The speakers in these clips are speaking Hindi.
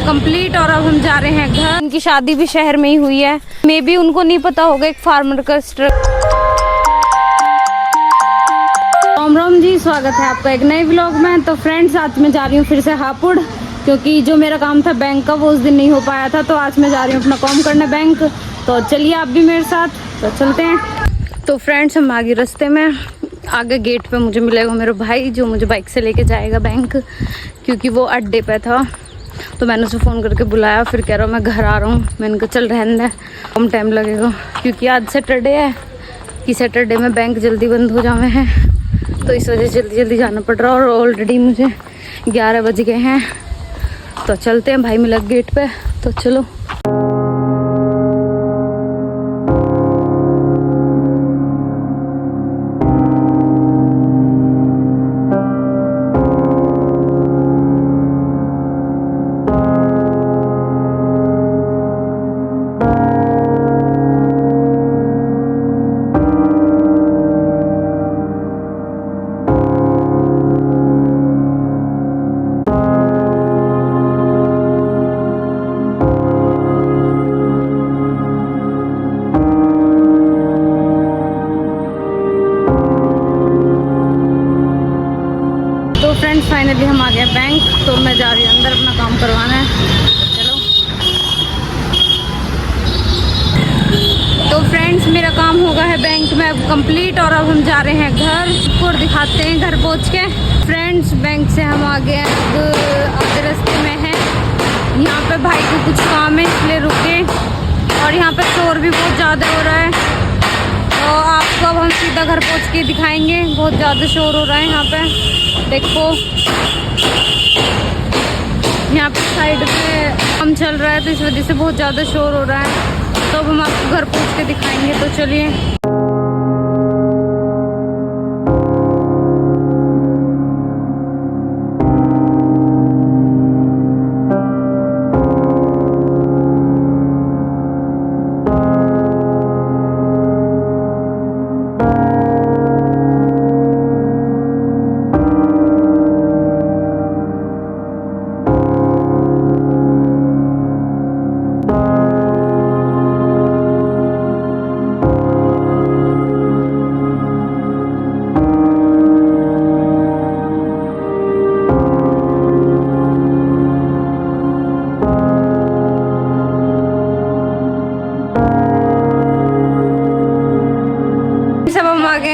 कंप्लीट और अब हम जा रहे हैं घर। उनकी शादी भी शहर में ही हुई है, मे बी उनको नहीं पता होगा एक फार्मर का राम राम जी, स्वागत है आपका एक नए व्लॉग में। तो फ्रेंड्स, आज मैं जा रही हूँ फिर से हापुड़, क्योंकि जो मेरा काम था बैंक का वो उस दिन नहीं हो पाया था, तो आज मैं जा रही हूँ अपना काम करने बैंक। तो चलिए आप भी मेरे साथ, तो चलते हैं। तो फ्रेंड्स, हम आगे रास्ते में आगे गेट पे मुझे मिलेगा मेरा भाई, जो मुझे बाइक से लेके जाएगा बैंक, क्योंकि वो अड्डे पे था। तो मैंने उसे फ़ोन करके बुलाया, फिर कह रहा मैं घर आ रहा हूँ। मैंने कहा चल रहने दे, कम टाइम लगेगा, क्योंकि आज सैटरडे है कि सैटरडे में बैंक जल्दी बंद हो जावे हैं, तो इस वजह से जल्दी जल्दी जाना पड़ रहा है। और ऑलरेडी मुझे 11 बज गए हैं। तो चलते हैं, भाई मिला गेट पे, तो चलो। फ्रेंड्स, फाइनली हम आ गए बैंक। तो मैं जा रही हूँ अंदर, अपना काम करवाना है। चलो। तो फ्रेंड्स, मेरा काम होगा है बैंक में अब कंप्लीट, और अब हम जा रहे हैं घर। आपको दिखाते हैं घर पहुँच के। फ्रेंड्स, बैंक से हम आ गए, अब आधे रास्ते में हैं। यहाँ पे भाई को कुछ काम है, इसलिए रुके, और यहाँ पे शोर भी बहुत ज़्यादा हो रहा है। तो आपको अब हम सीधा घर पहुँच के दिखाएंगे। बहुत ज़्यादा शोर हो रहा है यहाँ पे, देखो। यहाँ पे साइड में काम चल रहा है, तो इस वजह से बहुत ज़्यादा शोर हो रहा है। तो अब हम आपको घर पहुँच के दिखाएंगे, तो चलिए।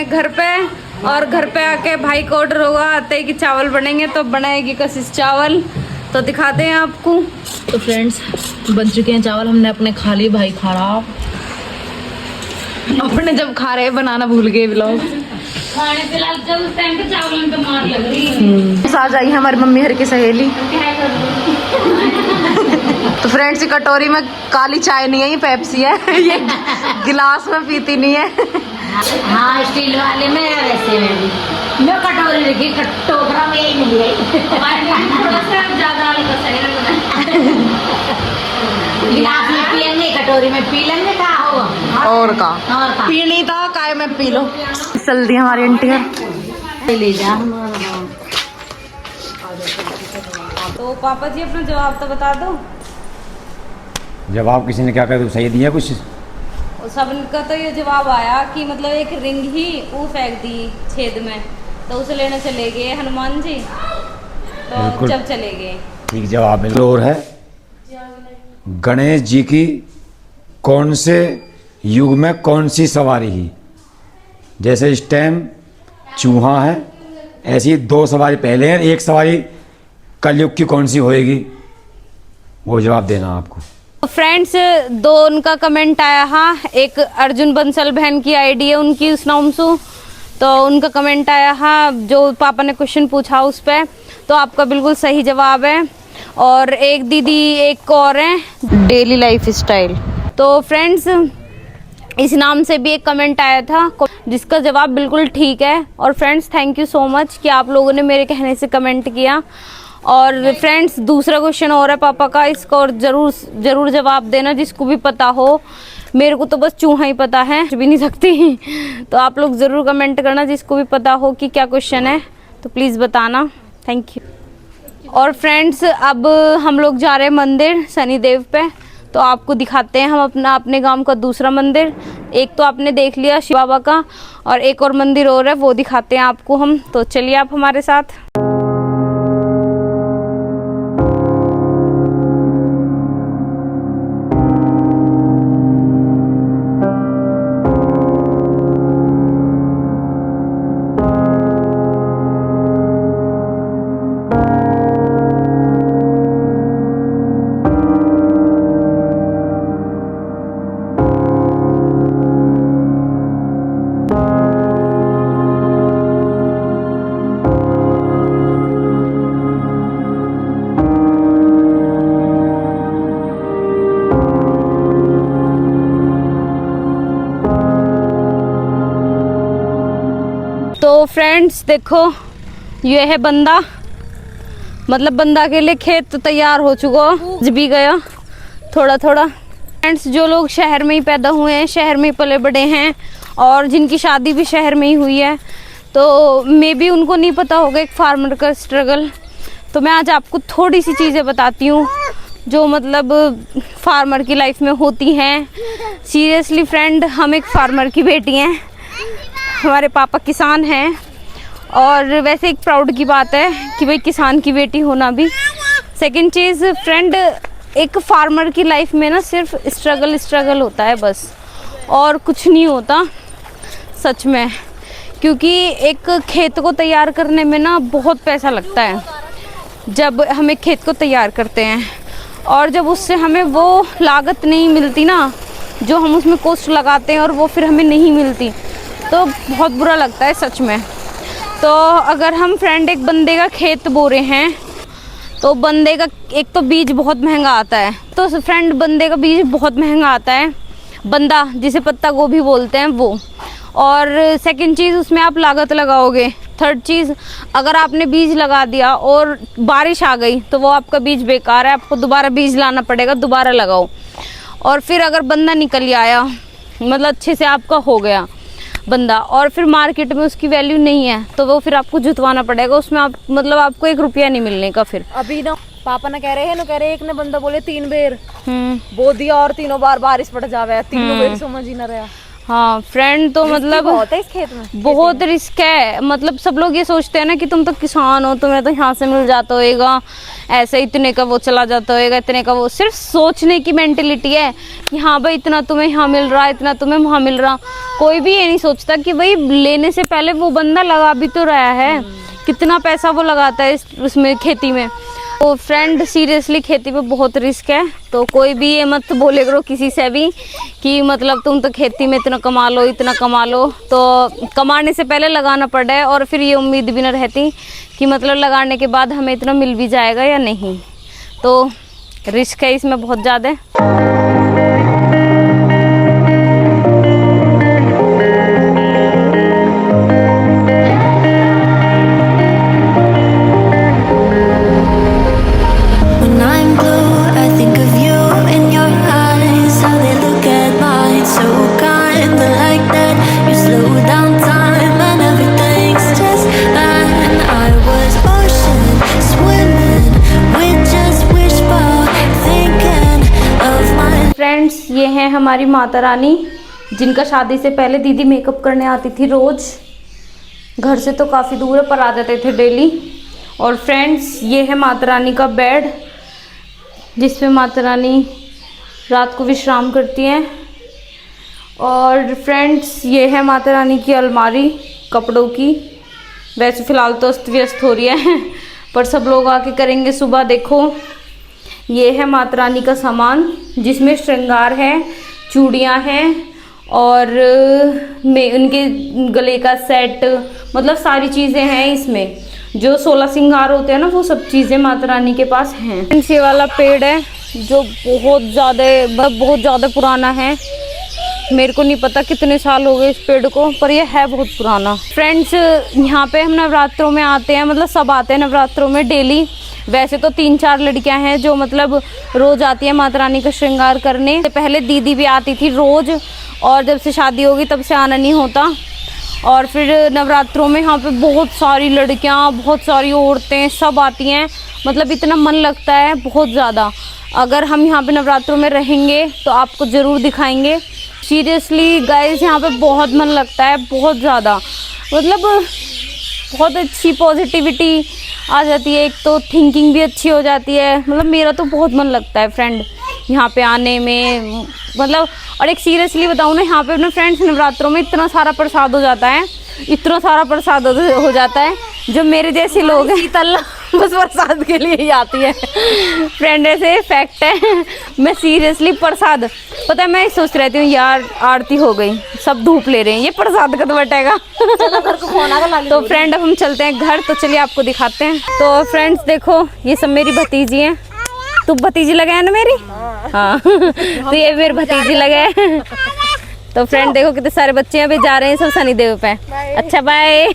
घर पे, और घर पे आके भाई को ऑर्डर होगा आते ही कि चावल बनेंगे, तो बनाएगी कशिश चावल। तो दिखाते हैं आपको। तो फ्रेंड्स, बन चुके हैं चावल, हमने अपने खा लिए, भाई खा रहा। अपने जब खा रहे बनाना भूल गए व्लॉग। खाने फिलहाल जब टाइम पे चावल पे मार लग रही है। आ जाई हमारी मम्मी हर की सहेली। तो फ्रेंड्स, ये कटोरी में काली चाय नहीं है, ये पेप्सी है। ये गिलास में पीती नहीं है। हाँ, स्टील वाले में है, वैसे में भी मैं कटोरी रखी, टोकरा में यही मिल गई। ज्यादा गिलास में पियेंगे, कटोरी में पी लेंगे। का होगा और का पीनी था, काय में पी लो। जल्दी हमारी आंटी ले जा। तो पापा जी, अपना जवाब तो बता दो। जवाब किसी ने क्या कहा, सही दिया कुछ? सबका तो ये जवाब आया कि मतलब एक रिंग ही वो फेंक दी छेद में, तो उसे लेने चले गए हनुमान जी। तो जब चले गए, ठीक जवाब है। और है गणेश जी की कौन से युग में कौन सी सवारी ही? जैसे इस टाइम चूहा है, ऐसी 2 सवारी पहले हैं, एक सवारी कलयुग की कौन सी होएगी, वो जवाब देना आपको। फ्रेंड्स, 2 उनका कमेंट आया। हाँ, एक अर्जुन बंसल बहन की आईडी है उनकी, उस नाम से। तो उनका कमेंट आया, हाँ, जो पापा ने क्वेश्चन पूछा उस पर, तो आपका बिल्कुल सही जवाब है। और एक दीदी, एक और है डेली लाइफ स्टाइल। तो फ्रेंड्स, इस नाम से भी एक कमेंट आया था, जिसका जवाब बिल्कुल ठीक है। और friends, thank you so much कि आप लोगों ने मेरे कहने से कमेंट किया। और फ्रेंड्स, दूसरा क्वेश्चन और है पापा का, इसका और जरूर जवाब देना, जिसको भी पता हो। मेरे को तो बस चूहा ही पता है, भी नहीं सकती। तो आप लोग ज़रूर कमेंट करना, जिसको भी पता हो कि क्या क्वेश्चन है, तो प्लीज़ बताना। Thank you. और फ्रेंड्स अब हम लोग जा रहे हैं मंदिर शनिदेव पे, तो आपको दिखाते हैं हम अपने गांव का दूसरा मंदिर। एक तो आपने देख लिया शिव बाबा का, और एक और मंदिर और है, वो दिखाते हैं आपको हम। तो चलिए आप हमारे साथ। तो फ्रेंड्स देखो, ये है बंदा, मतलब बंदा के लिए खेत तो तैयार हो चुका, भी गया थोड़ा थोड़ा। फ्रेंड्स जो लोग शहर में ही पैदा हुए हैं, शहर में ही पले बड़े हैं, और जिनकी शादी भी शहर में ही हुई है, तो मे बी उनको नहीं पता होगा एक फार्मर का स्ट्रगल। तो मैं आज आपको थोड़ी सी चीज़ें बताती हूँ जो मतलब फार्मर की लाइफ में होती हैं। सीरियसली फ्रेंड, हम एक फार्मर की बेटी हैं, हमारे पापा किसान हैं, और वैसे एक प्राउड की बात है कि भाई किसान की बेटी होना भी। सेकंड चीज़ फ्रेंड, एक फार्मर की लाइफ में ना सिर्फ स्ट्रगल होता है बस, और कुछ नहीं होता सच में। क्योंकि एक खेत को तैयार करने में ना बहुत पैसा लगता है जब हम एक खेत को तैयार करते हैं, और जब उससे हमें वो लागत नहीं मिलती ना जो हम उसमें कॉस्ट लगाते हैं, और वो फिर हमें नहीं मिलती, तो बहुत बुरा लगता है सच में। तो अगर हम फ्रेंड एक बंदे का खेत बो रहे हैं, तो बंदे का एक तो बीज बहुत महंगा आता है, तो फ्रेंड बंदे का बीज बहुत महंगा आता है, बंदा जिसे पत्ता गोभी बोलते हैं वो। और सेकंड चीज़, उसमें आप लागत लगाओगे। थर्ड चीज़, अगर आपने बीज लगा दिया और बारिश आ गई तो वो आपका बीज बेकार है, आपको दोबारा बीज लाना पड़ेगा, दोबारा लगाओ। और फिर अगर बंदा निकल आया, मतलब अच्छे से आपका हो गया बंदा, और फिर मार्केट में उसकी वैल्यू नहीं है, तो वो फिर आपको जुतवाना पड़ेगा, उसमें आप मतलब आपको 1 रुपया नहीं मिलने का। फिर अभी ना पापा ने कह रहे हैं एक ने बंदा बोले 3 बेर बो दिया और तीनों बार बारिश पड़ जावे, तीनों बेर समझ ही ना रहा। हाँ फ्रेंड, तो मतलब बहुत है इस खेत में, बहुत रिस्क है। मतलब सब लोग ये सोचते हैं ना कि तुम तो किसान हो, तुम्हें तो यहाँ से मिल जाता होगा, ऐसे इतने का वो चला जाता होगा, इतने का वो। सिर्फ सोचने की मेंटेलिटी है कि हाँ भाई इतना तुम्हें यहाँ मिल रहा, इतना तुम्हें वहाँ मिल रहा। कोई भी ये नहीं सोचता कि भाई लेने से पहले वो बंदा लगा भी तो रहा है, कितना पैसा वो लगाता है उसमें खेती में। तो फ्रेंड सीरियसली खेती पे बहुत रिस्क है, तो कोई भी ये मत बोले करो किसी से भी कि मतलब तुम तो खेती में इतना कमा लो, इतना कमा लो। तो कमाने से पहले लगाना पड़ा है, और फिर ये उम्मीद भी ना रहती कि मतलब लगाने के बाद हमें इतना मिल भी जाएगा या नहीं। तो रिस्क है इसमें बहुत ज़्यादा। फ्रेंड्स ये हैं हमारी माता रानी, जिनका शादी से पहले दीदी मेकअप करने आती थी रोज़, घर से तो काफ़ी दूर है पर आ जाते थे डेली। और फ्रेंड्स ये है माता रानी का बेड, जिस पे माता रानी रात को विश्राम करती हैं। और फ्रेंड्स ये है माता रानी की अलमारी कपड़ों की। वैसे फ़िलहाल तो अस्त व्यस्त हो रही है पर सब लोग आके करेंगे सुबह। देखो ये है माता रानी का सामान, जिसमें श्रृंगार है, चूड़ियाँ हैं, और में उनके गले का सेट, मतलब सारी चीज़ें हैं इसमें। जो 16 श्रृंगार होते हैं ना, वो सब चीज़ें माता रानी के पास हैं। ये वाला पेड़ है जो बहुत ज़्यादा पुराना है, मेरे को नहीं पता कितने साल हो गए इस पेड़ को, पर यह है बहुत पुराना। फ्रेंड्स यहाँ पे हम नवरात्रों में आते हैं, मतलब सब आते हैं नवरात्रों में डेली। वैसे तो 3-4 लड़कियां हैं जो मतलब रोज आती हैं माता रानी का श्रृंगार करने। पहले दीदी भी आती थी रोज, और जब से शादी होगी तब से आना नहीं होता। और फिर नवरात्रों में यहाँ पे बहुत सारी लड़कियाँ, बहुत सारी औरतें सब आती हैं। मतलब इतना मन लगता है बहुत ज़्यादा। अगर हम यहाँ पे नवरात्रों में रहेंगे तो आपको ज़रूर दिखाएंगे। सीरियसली गाइस यहाँ पे बहुत मन लगता है, बहुत ज़्यादा। मतलब बहुत अच्छी पॉजिटिविटी आ जाती है, एक तो थिंकिंग भी अच्छी हो जाती है। मतलब मेरा तो बहुत मन लगता है फ्रेंड यहाँ पे आने में। मतलब और एक सीरियसली बताऊँ ना, यहाँ पे अपने फ्रेंड्स नवरात्रों में इतना सारा प्रसाद हो जाता है, इतना सारा प्रसाद हो जाता है। जो मेरे जैसे लोग हैं तल्ला बस प्रसाद के लिए ही आती है फ्रेंड, ऐसे फैक्ट है। मैं सीरियसली प्रसाद, पता है मैं सोच रहती हूँ यार आरती हो गई, सब धूप ले रहे हैं, ये प्रसाद कब बटेगा। तो फ्रेंड अब हम चलते हैं घर, तो चलिए आपको दिखाते हैं। तो फ्रेंड्स देखो, ये सब मेरी भतीजी हैं। तू भतीजी लगाया ना मेरी? हाँ तो ये मेरी भतीजी लगाए। तो फ्रेंड देखो कितने सारे बच्चे अभी जा रहे हैं सब शनिदेव पे। अच्छा बाय।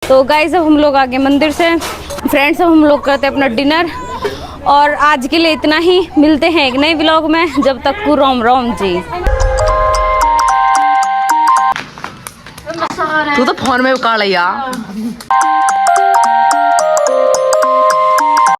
तो गाइस अब हम लोग आगे मंदिर से। फ्रेंड्स अब हम लोग करते हैं अपना डिनर, और आज के लिए इतना ही। मिलते हैं एक नए व्लॉग में, जब तक को राम राम जी। तू तो फोन में काढ़ लिया।